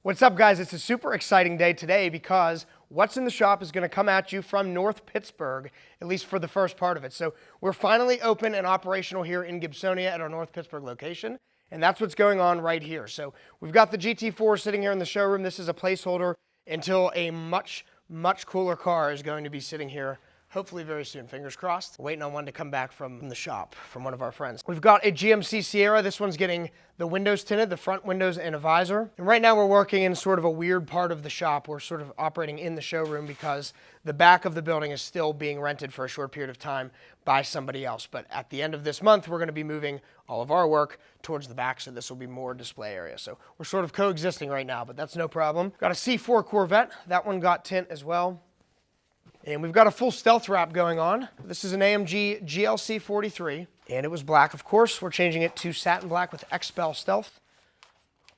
What's up, guys? It's a super exciting day today because what's in the shop is going to come at you from North Pittsburgh, at least for the first part of it. So we're finally open and operational here in Gibsonia at our North Pittsburgh location, and that's what's going on right here. So we've got the GT4 sitting here in the showroom. This is a placeholder until a much cooler car is going to be sitting here hopefully very soon, fingers crossed. We're waiting on one to come back from the shop, from one of our friends. We've got a GMC Sierra. This one's getting the windows tinted, the front windows and a visor. And right now we're working in sort of a weird part of the shop. We're sort of operating in the showroom because the back of the building is still being rented for a short period of time by somebody else. But at the end of this month, we're gonna be moving all of our work towards the back, so this will be more display area. So we're sort of coexisting right now, but that's no problem. Got a C4 Corvette. That one got tint as well. And we've got a full stealth wrap going on. This is an AMG GLC 43, and it was black, of course. We're changing it to satin black with XPEL stealth.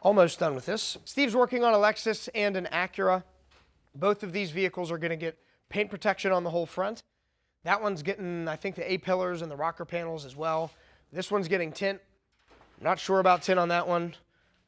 Almost done with this. Steve's working on a Lexus and an Acura. Both of these vehicles are gonna get paint protection on the whole front. That one's getting, I think, the A-pillars and the rocker panels as well. This one's getting tint. Not sure about tint on that one.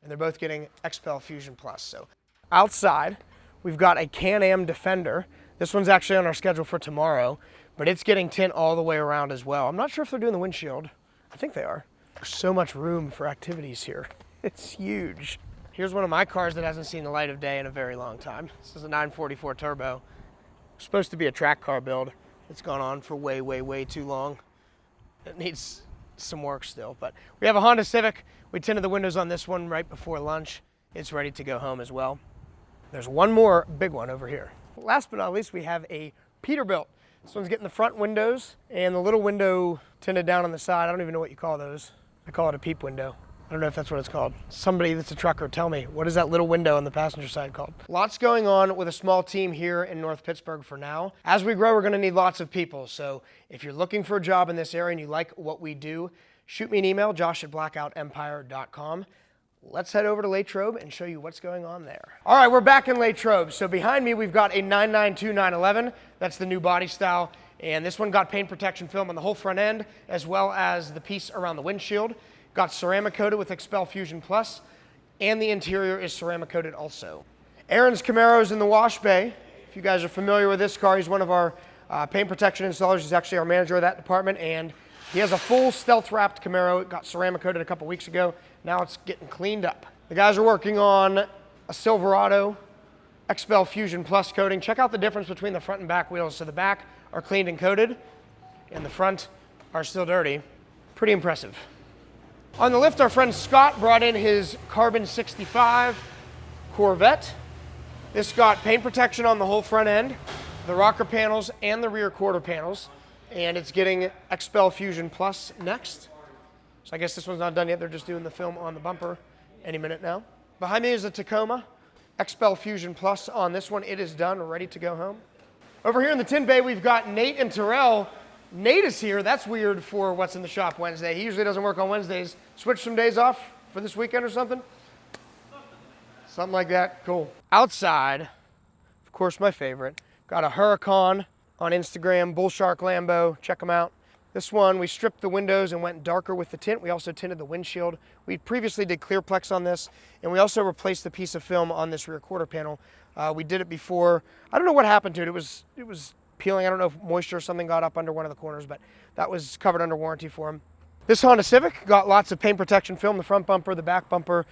And they're both getting XPEL Fusion Plus. So outside, we've got a Can-Am Defender. This one's actually on our schedule for tomorrow, but it's getting tint all the way around as well. I'm not sure if they're doing the windshield. I think they are. There's so much room for activities here. It's huge. Here's one of my cars that hasn't seen the light of day in a very long time. This is a 944 Turbo. It's supposed to be a track car build. It's gone on for way too long. It needs some work still, but we have a Honda Civic. We tinted the windows on this one right before lunch. It's ready to go home as well. There's one more big one over here. Last but not least, we have a Peterbilt. This one's getting the front windows and the little window tinted down on the side. I don't even know what you call those. I call it a peep window. I don't know if that's what it's called. Somebody that's a trucker, tell me, what is that little window on the passenger side called? Lots going on with a small team here in North Pittsburgh for now. As we grow, we're gonna need lots of people. So if you're looking for a job in this area and you like what we do, shoot me an email, josh@blackoutempire.com. Let's head over to LATROBE and show you what's going on there. All right, we're back in LATROBE. So behind me, we've got a 992 911. That's the new body style. And this one got paint protection film on the whole front end, as well as the piece around the windshield. Got ceramic coated with XPEL Fusion Plus, and the interior is ceramic coated also. Aaron's Camaro is in the wash bay. If you guys are familiar with this car, he's one of our paint protection installers. He's actually our manager of that department, and he has a full stealth wrapped Camaro. It got ceramic coated a couple weeks ago. Now it's getting cleaned up. The guys are working on a Silverado XPEL Fusion Plus coating. Check out the difference between the front and back wheels. So the back are cleaned and coated, and the front are still dirty. Pretty impressive. On the lift, our friend Scott brought in his Carbon 65 Corvette. This got paint protection on the whole front end, the rocker panels, and the rear quarter panels. And it's getting XPEL Fusion Plus next. So I guess this one's not done yet. They're just doing the film on the bumper any minute now. Behind me is a Tacoma, XPEL Fusion Plus on this one. It is done, ready to go home. Over here in the tin bay, we've got Nate and Terrell. Nate is here. That's weird for what's in the shop Wednesday. He usually doesn't work on Wednesdays. Switch some days off for this weekend or something? Something like that, cool. Outside, of course, my favorite. Got a Huracan on Instagram, Bull Shark Lambo, check them out. This one, we stripped the windows and went darker with the tint. We also tinted the windshield. We previously did Clearplex on this, and we also replaced the piece of film on this rear quarter panel. We did it before. I don't know what happened to it. It was peeling. I don't know if moisture or something got up under one of the corners, but that was covered under warranty for him. This Honda Civic got lots of paint protection film, the front bumper, the back bumper,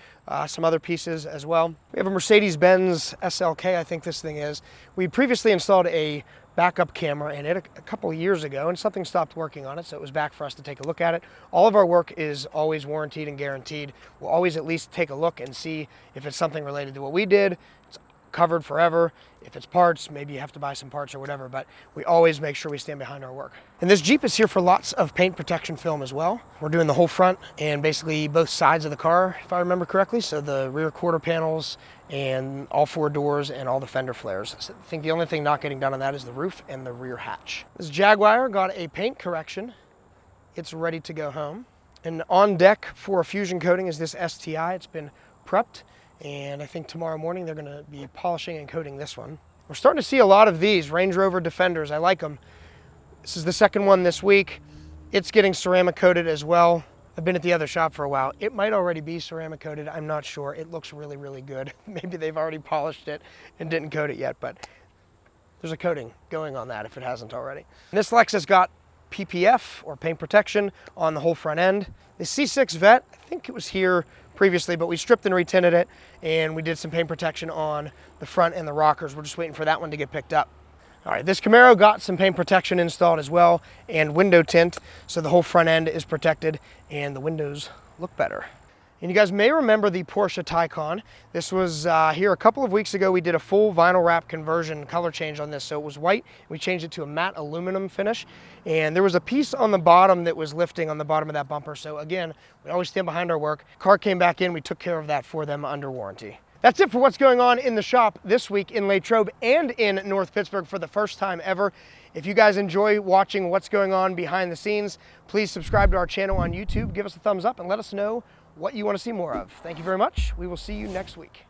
some other pieces as well. We have a Mercedes-Benz Slk, I think this thing is. We previously installed a backup camera in it a couple of years ago, and something stopped working on it, so it was back for us to take a look at it. All of our work is always warranted and guaranteed. We'll always at least take a look and see if it's something related to what we did. It's covered forever. If it's parts, maybe you have to buy some parts or whatever, but we always make sure we stand behind our work. And this Jeep is here for lots of paint protection film as well. We're doing the whole front and basically both sides of the car, if I remember correctly. So the rear quarter panels and all four doors and all the fender flares. So I think the only thing not getting done on that is the roof and the rear hatch. This Jaguar got a paint correction. It's ready to go home. And on deck for a fusion coating is this STI. It's been prepped. And I think tomorrow morning they're gonna be polishing and coating this one. We're starting to see a lot of these Range Rover Defenders. I like them. This is the second one this week. It's getting ceramic coated as well. I've been at the other shop for a while. It might already be ceramic coated. I'm not sure. It looks really, really good. Maybe they've already polished it and didn't coat it yet, but there's a coating going on that if it hasn't already. And this Lexus got PPF, or paint protection, on the whole front end. The C6 Vet, I think it was here previously, but we stripped and retinted it, and we did some paint protection on the front and the rockers. We're just waiting for that one to get picked up. All right, this Camaro got some paint protection installed as well, and window tint, so the whole front end is protected and the windows look better. And you guys may remember the Porsche Taycan. This was here a couple of weeks ago. We did a full vinyl wrap conversion color change on this. So it was white. We changed it to a matte aluminum finish. And there was a piece on the bottom that was lifting on the bottom of that bumper. So again, we always stand behind our work. Car came back in. We took care of that for them under warranty. That's it for what's going on in the shop this week in LATROBE and in North Pittsburgh for the first time ever. If you guys enjoy watching what's going on behind the scenes, please subscribe to our channel on YouTube. Give us a thumbs up and let us know what you want to see more of. Thank you very much. We will see you next week.